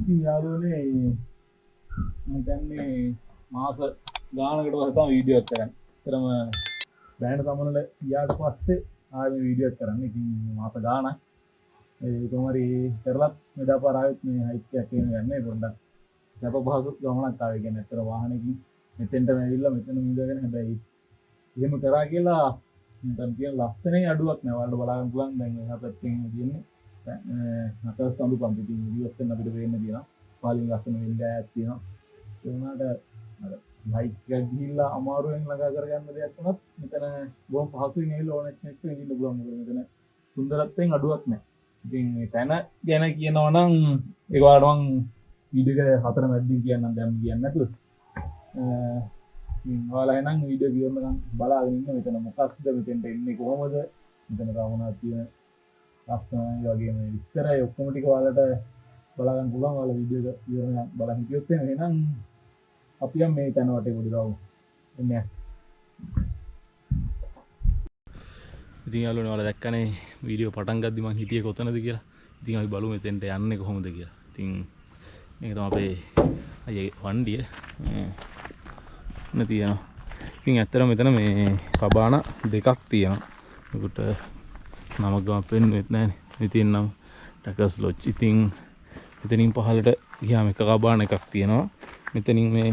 ඉතින් යාළුවනේ මම කියන්නේ මාස ගානකට පස්සේ තමයි වීඩියෝ එක කරන්නේ. ඒතරම බෑන්ඩ් සමනල ගියාට පස්සේ ආයෙ වීඩියෝ එක කරන්නේ. ඉතින් මාස ගානක් ඒ කොහොමරි කරලත් මෙදාපාර ආයෙත් මේ හයික් එකක් යන්නේ පොඩ්ඩක්. සැප පහසු ගමනක් ආවේ කියන්නේ අතර වාහනකින් මෙතෙන්ටම ඇවිල්ලා මෙතන ඉඳගෙන හැබැයි එහෙම කරා කියලා මම කියන ලස්සනේ අඩුවක් නෑ. ඔයාලට බලා ගන්න පුළුවන් දැන් එහා පැත්තෙන් තියෙන්නේ නකස් සම්දු පම්පිටින් වීඩියෝස් එකෙන් අපිට පේන්න තියෙනවා. පාලින් ලස්සන වෙන්ඩයක් තියෙනවා. ඒ වුණාට අර ලයික් එකක් ගිහිල්ලා අමාරුවෙන් ළඟා කරගන්න දෙයක් වුණත් මෙතන බොහොම පහසුවෙන් ඇවිල්ලා ඕනෙක් කෙනෙක්ට ඉන්න පුළුවන්. මොකද මෙතන සුන්දරත්වයෙන් අඩුවක් නෑ. ඉතින් මේ තැන ගැන කියනවා නම් ඒක ඔයාලට මම වීඩියෝ එක හතර මැද්දින් කියන්නම් දැන් කියන්නේ නැතුව. ඔයාලා එහෙනම් වීඩියෝ කියවන්නකම් බලාගෙන ඉන්න. මෙතන මොකක්ද මෙතෙන්ට එන්නේ කොහොමද මෙතන රවුණා තියෙන ලස්සනයි වගේම විස්තරය ඔක්කොම ටික ඔයාලට බලා ගන්න පුළුවන්. ඔයාලා වීඩියෝ එක ඉවරනම් බලන් හිටියොත් එහෙනම් අපි යම් මේ තැන වටේ පොඩි රවුම් එන්නේ. ඉතින් යාළුවනේ ඔයාලා දැක්කනේ වීඩියෝ පටන් ගද්දි මං හිටියේ කොතනද කියලා. ඉතින් අපි බලමු මෙතෙන්ට යන්නේ කොහොමද කියලා. ඉතින් මේක තමයි අපේ අයියේ වණ්ඩිය. තියෙනවා. ඉතින් ඇත්තටම මෙතන මේ කබාන දෙකක් තියෙනවා. ඒකට නමක් ගම පෙන්වෙත් නැහැනේ. ඉතින් නම් ටැකස් ලොජ්. ඉතින් මෙතනින් පහළට ගියාම එක කබාන එකක් තියෙනවා. මෙතනින් මේ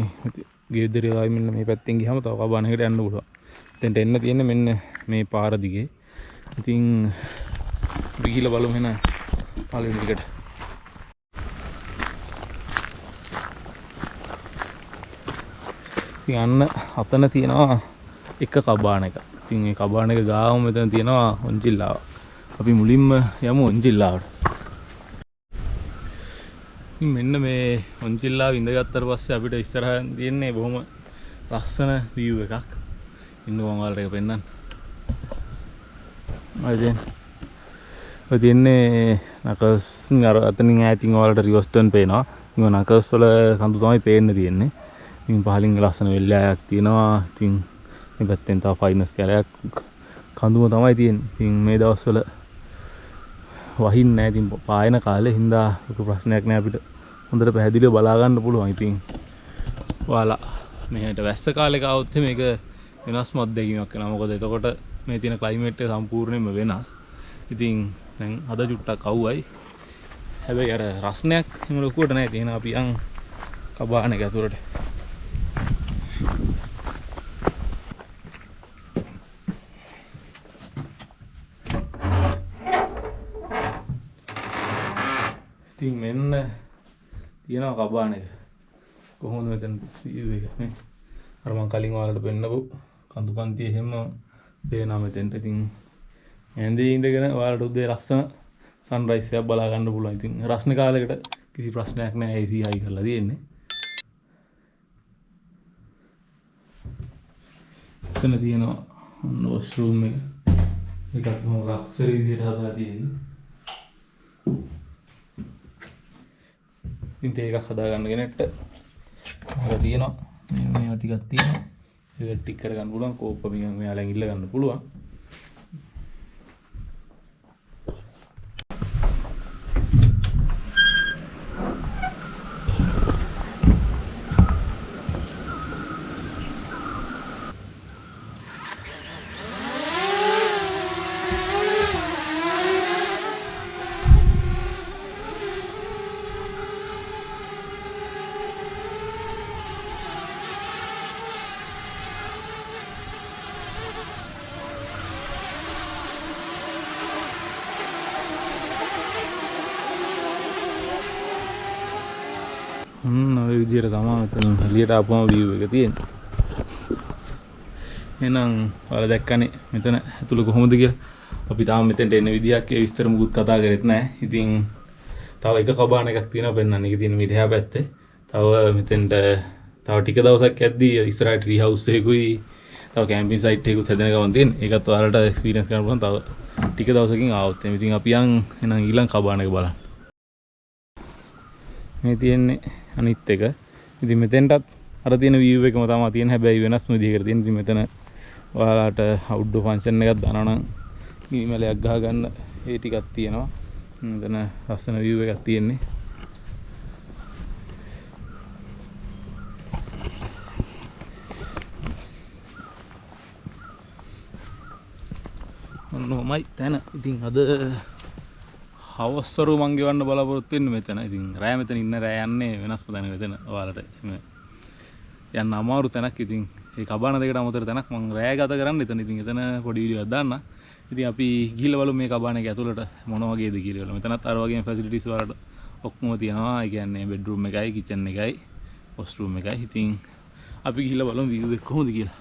ගෙදර ආයි මෙන්න මේ පැත්තෙන් ගියාම තව කබාන එකකට යන්න පුළුවන්. එතෙන්ට එන්න තියෙන්නේ මෙන්න මේ පාර දිගේ. ඉතින් අපි ගිහලා බලමු එහෙනම් පළවෙනි එකට. ඉතින් අන්න අතන තියෙනවා එක කබාන එක. ඉතින් මේ කබාන එක ගාවම මෙතන තියෙනවා ඔන්චිල්ලාව. අපි මුලින්ම යමු ඔන්චිල්ලාවට. ඉතින් මෙන්න මේ ඔන්චිල්ලාව ඉඳගත්තට පස්සේ අපිට ඉස්සරහින් තියෙන්නේ බොහොම ලස්සන view එකක්. ඉන්න මම ඔයාලට ඒක පෙන්නන්න. ඔය තියෙන්නේ නකස් අර අතනින් ඈතින් ඔයාලට රිවර්ස්ටර්න් පේනවා. ඉතින් නකස් වල කඳු තමයි පේන්න තියෙන්නේ. ඉතින් පහලින් ලස්සන වෙල්ලයක් තියෙනවා. ඉතින් මේ පැත්තෙන් තව ෆයිනස් කැලයක් කඳුම තමයි තියෙන්නේ. ඉතින් මේ දවස්වල වහින්නේ නැහැ. ඉතින් පායන කාලේ හින්දා ලොකු ප්‍රශ්නයක් නැහැ අපිට. හොඳට පැහැදිලිව බලා ගන්න පුළුවන්. ඉතින් ඔයාලා මෙහෙට වැස්ස කාලෙක આવොත් මේක වෙනස්ම අත්දැකීමක් වෙනවා. මොකද එතකොට මේ තියෙන ක්ලයිමේට් එක සම්පූර්ණයෙන්ම වෙනස්. ඉතින් දැන් අද චුට්ටක් අවුවයි. හැබැයි අර රස්නයක් එහෙම ලොකුවට නැහැ. තියෙන අපි යන් කබාන එක ඇතුළට. ඉතින් මෙන්න තියෙනවා කබාන එක. කොහොමද මෙතන view එක මේ අර මම කලින් ඔයාලට පෙන්නපු කඳු පන්තිය එහෙම පේනවා මෙතෙන්ට. ඉතින් ඇඳේ ඉඳගෙන ඔයාලට උදේ ලස්සන සන්රයිස් එකක් බලා ගන්න පුළුවන්. ඉතින් රස්න කාලයකට කිසි ප්‍රශ්නයක් නැහැ. AC හයි කරලා තියෙන්නේ. එතන තියෙනවා වොෂ්රූම් එක. ඒකත් මොන ලක්ෂරි විදියට හදලා තියෙන්නේ. ඉතින් ඒක හදා ගන්න කෙනෙක්ට අර තියෙනවා මේවා ටිකක් තියෙනවා. ඒක ටික කර ගන්න පුළුවන්. කෝප්ප මෙයාලෙන් ඉල්ල ගන්න පුළුවන්. ඔය විදියට තමයි මෙතන එළියට ආපුවම view එක තියෙන්නේ. එහෙනම් ඔයාලා දැක්කනේ මෙතන ඇතුළ කොහොමද කියලා. අපි තාම මෙතෙන්ට එන විදියක් ඒ විස්තර මුකුත් කතා කරෙත් නැහැ. ඉතින් තව එක කබාන එකක් තියෙනවා පෙන්නන්න. ඒක තියෙන මිඩියා පැත්තේ. තව මෙතෙන්ට තව ටික දවසක් යද්දී ඉස්සරහට ට්‍රී හවුස් එකකුයි තව කැම්පින් සයිට් එකකුත් හැදෙන ගමන් තියෙන්නේ. ඒකත් ඔයාලට එක්ස්පීරියන්ස් කරන්න පුළුවන්. තව ටික දවසකින් ආවොත් එimhe. ඉතින් අපි යන් එහෙනම් ඊළඟ කබාන එක බලන්න. මේ තියෙන්නේ අනිත් එක. ඉතින් මෙතෙන්ටත් අර තියෙන view එකම තමයි තියෙන. හැබැයි වෙනස්ම විදිහකට තියෙන. ඉතින් මෙතන ඔයාලට outdoor function එකක් දානවා නම් ඊමේලයක් ගහ ගන්න ඒ ටිකක් තියෙනවා. මෙතන ලස්සන view එකක් තියෙන්නේ. තමයි තැන. ඉතින් අද හවස්වරු මං ගෙවන්න බලාපොරොත්තු වෙන්නේ මෙතන. ඉතින් රෑ මෙතන ඉන්න රෑ යන්නේ වෙනස්ම තැනක මෙතන ඔයාලට යන්න අමාරු තැනක්. ඉතින් ඒ කබාන දෙකට අමතර තැනක් මං රෑ ගත කරන්න එතන. ඉතින් එතන පොඩි වීඩියෝ එකක් දාන්න. ඉතින් අපි ගිහිල්ලා බලමු මේ කබාන එක ඇතුළට මොන වගේද කියලා. මෙතනත් අර වගේම ෆැසිලිටිස් වලට ඔක්කොම තියෙනවා. ඒ කියන්නේ බෙඩ්රූම් එකයි, කිචන් එකයි, වොෂ්රූම් එකයි. ඉතින් අපි ගිහිල්ලා බලමු view එක කොහොමද කියලා.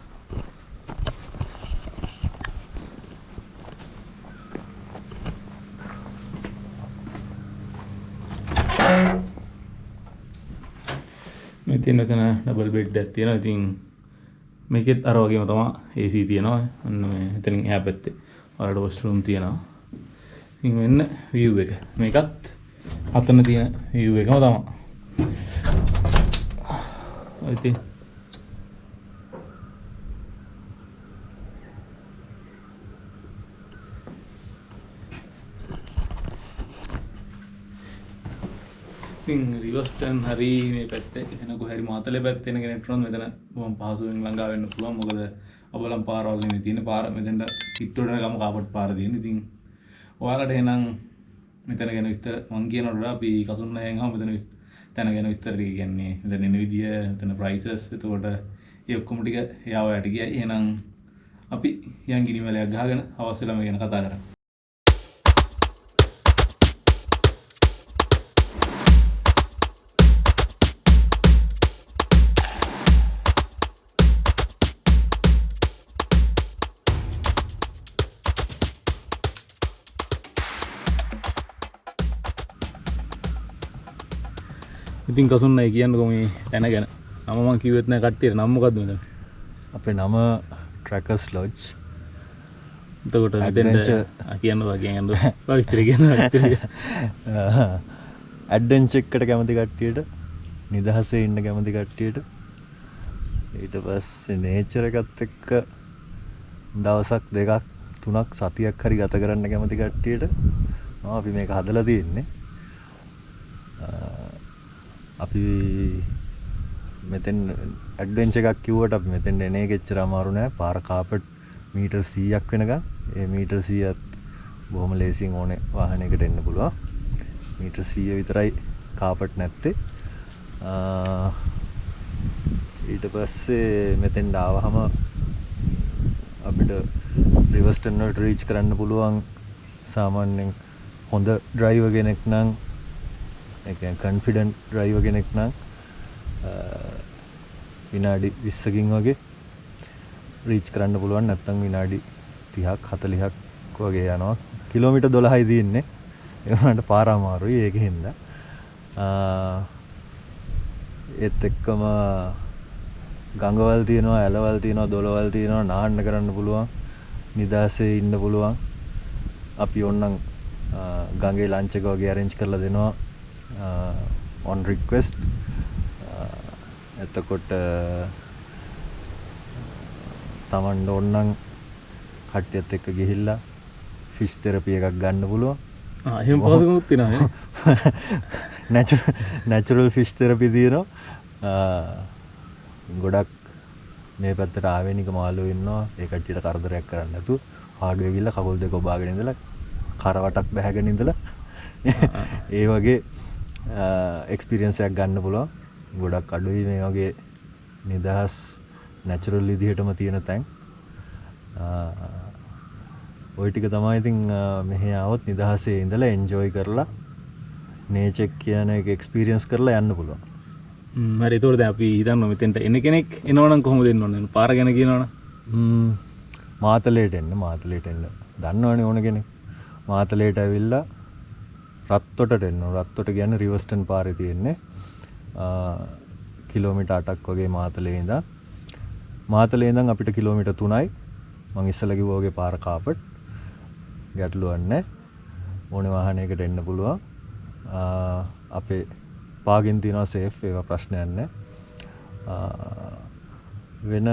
මෙතන ඩබල් බෙඩ් එකක් තියෙනවා. ඉතින් මේකෙත් අර වගේම තමයි AC තියෙනවා. අන්න මේ එතනින් එහා පැත්තේ ඔයාලට වොෂ්රූම් තියෙනවා. ඉතින් මෙන්න view එක. මේකත් අතන තියෙන view එකම තමයි. ඉතින් රිවර්ස්ටන් හරි මේ පැත්තේ එන කොහරි මාතලේ පැත්තේ එන කෙනෙක්ට නම් මෙතන බොහොම පහසුවෙන් ළඟා වෙන්න පුළුවන්. මොකද අබලම් පාරවල් නෙමෙයි තියෙන පාර මෙතෙන්ට කිට්ටුවට ගම කාපට් පාර තියෙන. ඉතින් ඔයාලට එහෙනම් මෙතන ගැන විස්තර මං කියනකොට වඩා අපි කසුන්නයෙන් ආව මෙතන තැන ගැන විස්තර ටික කියන්නේ මෙතන එන විදිය, මෙතන ප්‍රයිසස්, එතකොට ඒ ඔක්කොම ටික එයාව යට ගියයි. එහෙනම් අපි යන් ගිනිමැලයක් ගහගෙන අවශ්‍ය ළම ගැන කතා කරමු. ඉතින් කසුන්නයි කියන්නකො මේ තැන ගැන. නම මං කිව්වෙත් නෑ කට්ටියට. නම මොකද්ද මෙතන? අපේ නම Trackers Lodge. එතකොට මෙතෙන්ට කියන්නවා විස්තර කියනවා. ඇඩ්වෙන්චර් එකට කැමති කට්ටියට, නිදහසේ ඉන්න කැමති කට්ටියට, ඊට පස්සේ නේචර් එකත් එක්ක දවසක් දෙකක් තුනක් සතියක් හරි ගත කරන්න කැමති කට්ටියට අපි මේක හදලා තියෙන්නේ. අපි මෙතෙන් ඇඩ්වෙන්චර් එකක් කිව්වට අපි මෙතෙන් එන එක එච්චර අමාරු නෑ. පාර කාපට් මීටර් 100ක් වෙනකන්. ඒ මීටර් 100ත් බොහොම ලේසියෙන් ඕනේ වාහනයකට එන්න පුළුවන්. මීටර් 100 විතරයි කාපට් නැත්තේ. ඊට පස්සේ මෙතෙන්ට ආවහම අපිට රිවර්ස්ටන් වලට රීච් කරන්න පුළුවන්. සාමාන්‍යයෙන් හොඳ ඩ්‍රයිවර් කෙනෙක් නම්, ඒ කියන්නේ කොන්ෆිඩන්ට් ඩ්‍රයිවර් කෙනෙක් නම් විනාඩි 20කින් වගේ රීච් කරන්න පුළුවන්. නැත්නම් විනාඩි 30ක් 40ක් වගේ යනවා. කිලෝමීටර් 12යි තියෙන්නේ. ඒ වුණාට පාර අමාරුයි. ඒකෙන්ද ඒත් එක්කම ගඟවල් තියෙනවා, ඇලවල් තියෙනවා, දොළවල් තියෙනවා. නාන්න කරන්න පුළුවන්. නිදාසේ ඉන්න පුළුවන්. අපි ඕනනම් ගඟේ ලන්ච් එක වගේ arrange කරලා දෙනවා on request. එතකොට තමන් ඕනනම් කට්ටියත් එක්ක ගිහිල්ලා ෆිෂ් තෙරපි එකක් ගන්න පුළුවන්. එහෙම පහසුකමක් තියෙනවා. natural fish therapy තියෙනවා. ගොඩක් මේ පැත්තට ආවෙනික මාළුවෝ ඉන්නවා. ඒ කට්ටියට කරදරයක් කරන්න නැතුව පාඩුවේ ගිහිල්ලා කකුල් දෙක ඔබාගෙන ඉඳලා කරවටක් බැහැගෙන ඉඳලා ඒ වගේ එක්ස්පීරියන්ස් එකක් ගන්න පුළුවන්. ගොඩක් අඩුයි මේ වගේ නිදහස් නැචරල් විදිහටම තියෙන තැන්. ওই ටික තමයි ඉතින් මෙහි આવොත් නිදහසේ ඉඳලා එන්ජොයි කරලා නේචර් කියන එක එක්ස්පීරියන්ස් කරලා යන්න පුළුවන්. හරි. ඒතකොට දැන් අපි හිතන්න මෙතෙන්ට එන කෙනෙක් එනවනම් කොහොමද එන්න ඕනේ? පාර ගැන කියනවනම් මාතලේට එන්න. දන්නවනේ ඕන කෙනෙක්. මාතලේට ඇවිල්ලා රත්තොටට එන්න. රත්තොට කියන්නේ රිවර්ස්ටන් පාරේ තියෙන්නේ. කිලෝමීටර් 8ක් වගේ මාතලේ ඉඳන්. මාතලේ ඉඳන් අපිට කිලෝමීටර් 3යි. මං ඉස්සෙල්ලා කිව්වා වගේ පාර කාපට්. ගැටලුවක් නැහැ. ඕනේ වාහනයකට එන්න පුළුවන්. අපේ පාගින් තියනවා සේෆ්. ඒවා ප්‍රශ්නයක් නැහැ. වෙන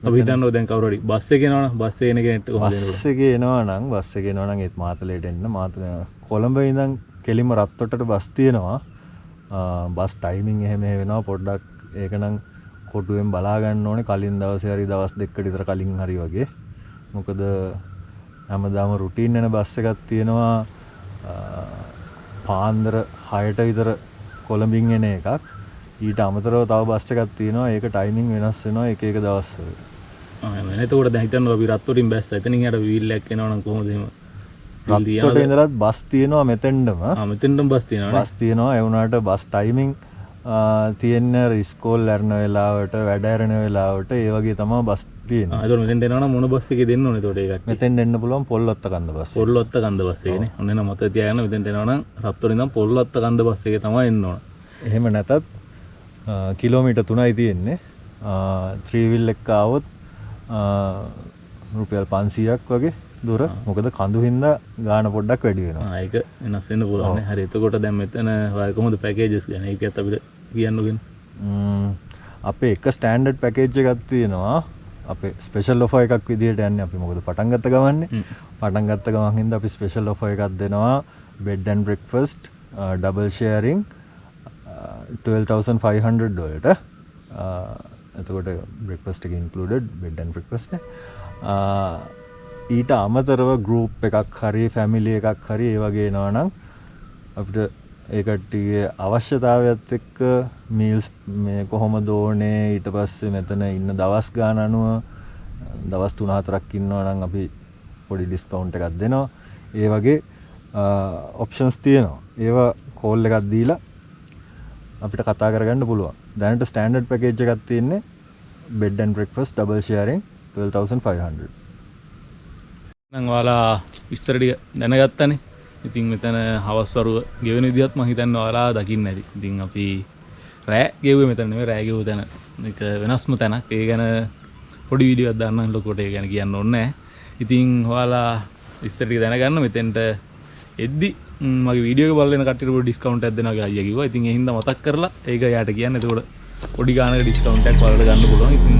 අපි හිතන්නේ දැන් කවුරු හරි බස් එකේ එනවනම් බස් එකේ එන කෙනෙක්ට කොහොමද එන්නේ? බස් එකේ එනවා නම් ඒත් මාතලේට එන්න. මාතලේ කොළඹ ඉඳන් කෙලින්ම රත්තොටට බස් තියෙනවා. බස් ටයිමින් එහෙම වෙනවා. පොඩ්ඩක් ඒක නම් කොටුවෙන් බලා ගන්න ඕනේ. කලින් දවසේ හරි දවස් දෙකකට විතර කලින් හරි වගේ. මොකද හැමදාම රුටීන් වෙන බස් එකක් තියෙනවා පාන්දර 6ට විතර කොළඹින් එන එකක්. ඊට අමතරව තව බස් එකක් තියෙනවා. ඒක ටයිමින් වෙනස් වෙනවා එක එක දවස්වල. එතකොට දැන් හිතන්න අපි රත්තුරින් බැස්ස එතනින් යට වීල් එකක් එනවා නම් කොහොමද එහෙම? රත්තොට ඉඳලත් බස් තියෙනවා මෙතෙන්ඩම. මෙතෙන්ටම බස් තියෙනවා. බස් තියෙනවා. ඒ වුණාට බස් ටයිමින් තියෙන ඉස්කෝල් යන වෙලාවට වැඩ යන වෙලාවට ඒ වගේ තමයි බස් තියෙන්නේ. ඒතකොට මෙතෙන්ට එනවා නම් මොන බස් එකේ දෙන්න ඕනේ ඒතකොට ඒකට? මෙතෙන් එන්න පුළුවන් පොල්ලොත්ත කන්ද බස්. පොල්ලොත්ත කන්ද බස් එකනේ. ඔන්න එන මත තියාගන්න මෙතෙන්ට එනවා නම් රත්තුරින් ඉඳන් පොල්ලොත්ත කන්ද බස් එකේ තමයි එන්න ඕන. එහෙම නැතත් කිලෝමීටර් 3යි තියෙන්නේ. 3 wheel එක ආවොත් රුපියල් 500ක් වගේ දුර. මොකද කඳු හින්දා ගාන පොඩ්ඩක් වැඩි වෙනවා. ඒක වෙනස් වෙන්න පුළුවන් නේ. හරි. එතකොට දැන් මෙතන ඔය කොහොමද පැකේජස් ගැන ඒකත් අපිට කියන්නගෙන. අපේ එක ස්ටෑන්ඩඩ් පැකේජ් එකක් තියෙනවා. අපේ ස්පෙෂල් ඔෆර් එකක් විදිහට යන්නේ අපි. මොකද පටන් ගත්ත ගමන්නේ. පටන් ගත්ත ගමන් හින්දා අපි ස්පෙෂල් ඔෆර් එකක් දෙනවා. Bed and breakfast double sharing $12,500 වලට. එතකොට බ්‍රෙක්ෆාස්ට් එක ඉන්ක්ලූඩඩ් බෙඩ් ඇන්ඩ් බ්‍රෙක්ෆාස්ට් නේ. ඊට අමතරව ගෲප් එකක් හරි ෆැමිලි එකක් හරි ඒ වගේ එනවා නම් අපිට ඒ කට්ටියගේ අවශ්‍යතාවයත් එක්ක මීල්ස් මේ කොහොමද ඕනේ ඊට පස්සේ මෙතන ඉන්න දවස් ගාන අනුව දවස් 3-4ක් ඉන්නවා නම් අපි පොඩි ඩිස්කවුන්ට් එකක් දෙනවා. ඒ වගේ ඔප්ෂන්ස් තියෙනවා. ඒවා කෝල් එකක් දීලා අපිට කතා කරගන්න පුළුවන්. දැනට ස්ටෑන්ඩඩ් පැකේජ් එකක් තියෙන්නේ bed and breakfast double sharing $12,500. නම් ඔයාලා විස්තර ටික දැනගත්තනේ. ඉතින් මෙතන හවස් වරුව ගෙවෙන විදිහත් මම හිතන්නේ ඔයාලා දකින්න ඇති. ඉතින් අපි රෑ ගෙවුවේ මෙතන නෙවෙයි රෑ ගෙවුව තැන. මේක වෙනස්ම තැනක්. ඒ ගැන පොඩි වීඩියෝ එකක් දාන්න ලොකුට ඒ ගැන කියන්න ඕනේ නැහැ. ඉතින් ඔයාලා විස්තර ටික දැනගන්න මෙතෙන්ට එද්දි මගේ වීඩියෝ එක බලන කට්ටියට පොඩි ඩිස්කවුන්ට් එකක් දෙනවා කියලා අයියා කිව්වා. ඉතින් ඒ හින්දා මතක් කරලා ඒක යාට කියන්න. එතකොට පොඩි ගානක ඩිස්කවුන්ට් එකක් ඔයාලට ගන්න පුළුවන්. ඉතින්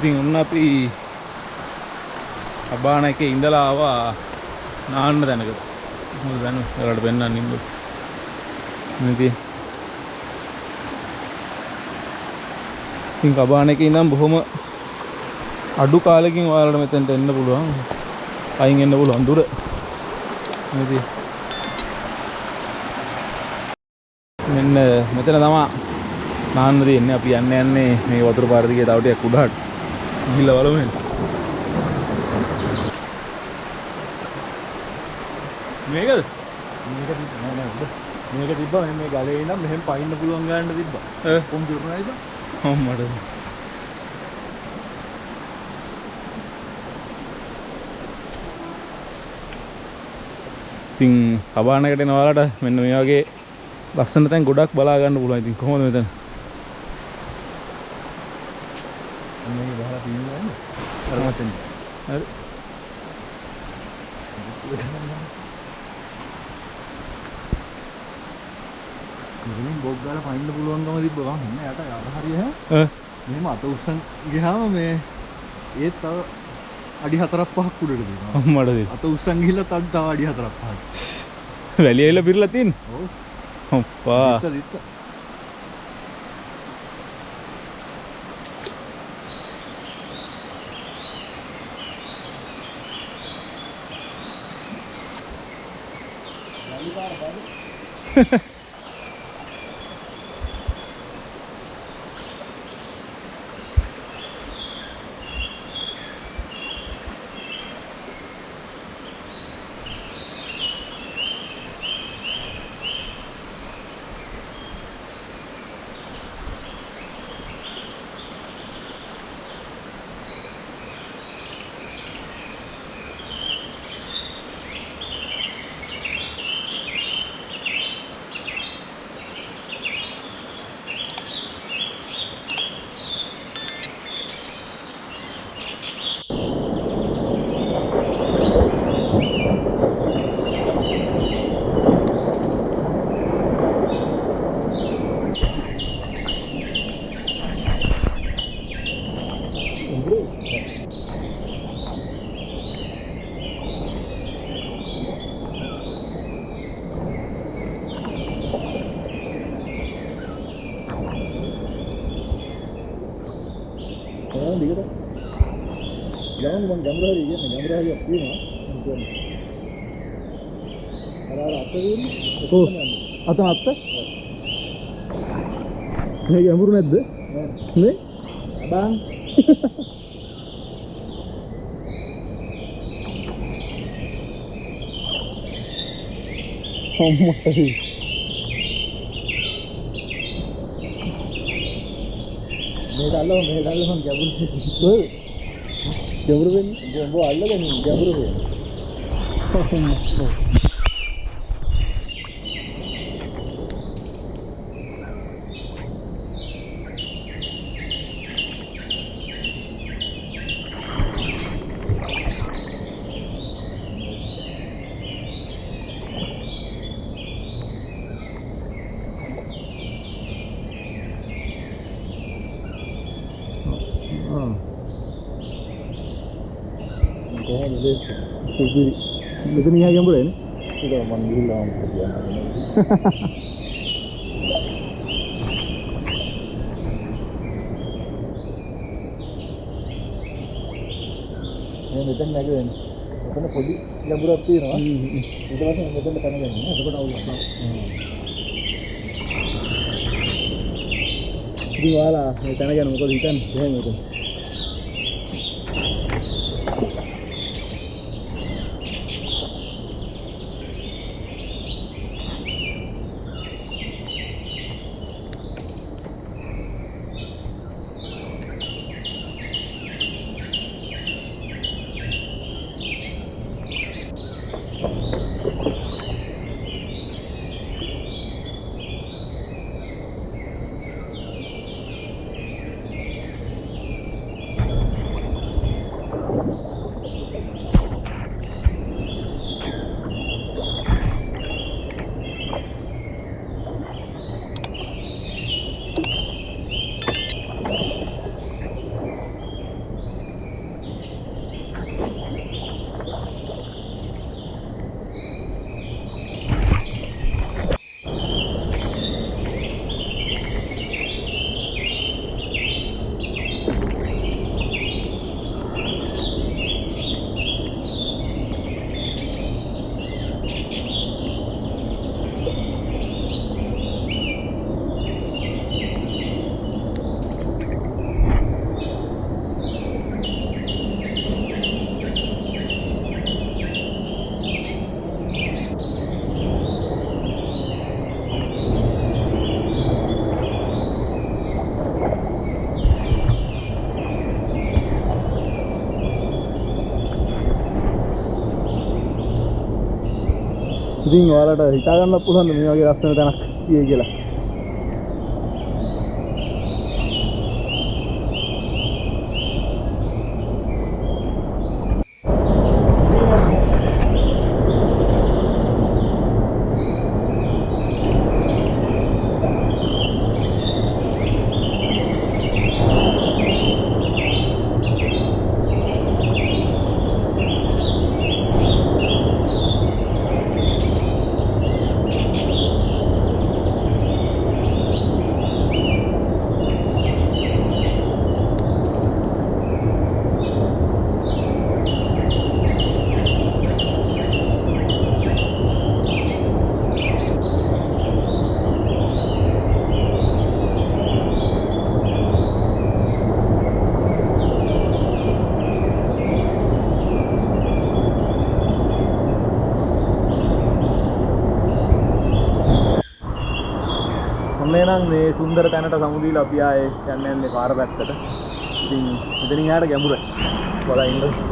ඉතින් ඔන්න අපි අබාන එකේ ඉඳලා ආවා නාන්න තැනකට. මොකද දැන් ඔයාලට පෙන්නන්න ඉන්න. ඉතින් අබාන එකේ ඉඳන් බොහොම අඩු කාලෙකින් ඔයාලට මෙතෙන්ට එන්න පුළුවන්. අයින් එන්න පුළුවන් දුර. ඉතින් මෙන්න මෙතන තමයි නාන්න දෙන්නේ. අපි යන්නේ මේ වතුර පාර දිගේ තව ටිකක් උඩහට. ගිහිල්ලා බලමු එහෙනම්. මේකද? මේක තිබ්බා මේ ගලේ ඉඳන් මෙහෙම පයින්න පුළුවන් ගන්න තිබ්බා. කොම්පියුටර් නයිද? අම්මඩ. ඉතින් කබානකට එන ඔයාලට මෙන්න මේ වගේ ලස්සන තැන් ගොඩක් බලා ගන්න පුළුවන්. ඉතින් කොහොමද මෙතන? මේ බහලා තියෙන්නේ නේද? හරි. මෙතනින් බොග් ගාලා පයින්න පුළුවන්කම තිබ්බා. මෙන්න යට හරිය හැ. මෙහෙම අත උස්සන් ගියාම මේ ඒත් තව අඩි 4-5ක් උඩට දෙනවා. අම්මඩ දෙන්න. අත උස්සන් ගිහිල්ලා තව අඩි 4-5ක්. වැලිය ඇවිල්ලා පිරලා තියෙන්නේ. ඔව්. අප්පා. දිත්ත. Jangan bang gambar hari ya, gambar hari apa ini? Ada apa ini? Oh, atau apa? Ini gambar nade? Nih, abang. Oh my. Medalo bang gambar. Gambar ini, gambar Allah kan gambar ini. Itu nih gambar ini? Sudah manggil lah kerjaan. Ini betul nggak kan? Karena poli gambar apa ini? Itu macam betul betul kan? Itu kan awal. Di wala, ini tanah kan mukul ikan, jangan itu. ඉතින් ඔයාලට හිතා ගන්න පුළුවන් මේ වගේ ලස්සන තැනක් තියෙයි කියලා. නම් මේ සුන්දර තැනට සමුදීලා අපි ආයේ යන්නේ පාර පැත්තට. ඉතින් මෙතනින් එහාට ගැඹුරයි. බලලා ඉන්න.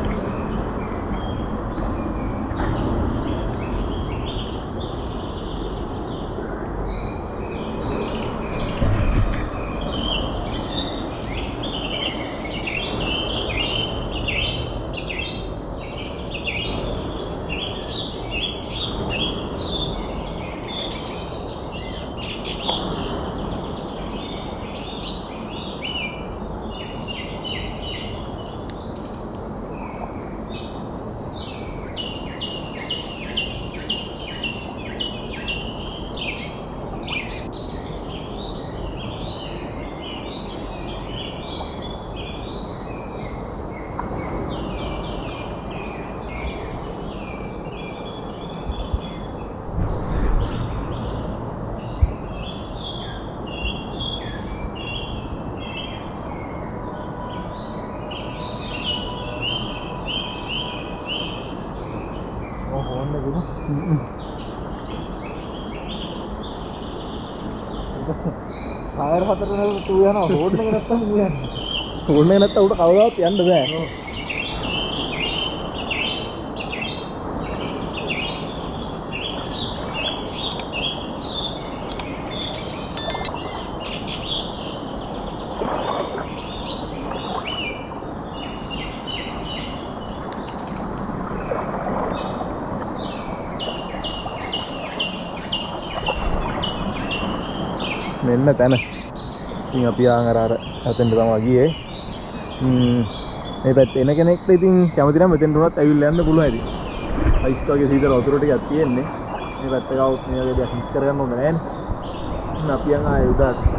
ෆෝන් එකේ ටයර් හතර නේද තු යනවා ෆෝන් එක නැත්තම් ඌ යන්නේ ෆෝන් එක නැත්තම් උඩ කවදාවත් යන්න බෑ මෙන්න තැන. ඉතින් අපි ආන් අර අතෙන්ට තමයි ගියේ. මේ පැත්තේ එන කෙනෙක්ට ඉතින් කැමති නම් මෙතෙන්ට උනත් ඇවිල්ලා යන්න පුළුවන් ඉතින්. අයිස් වගේ සීතල වතුර ටිකක් තියෙන්නේ. මේ පැත්ත ගාවොත් මේ වගේ දෙයක් මිස් කරගන්න ඕනේ නෑනේ. අපි යන් ආයේ උඩට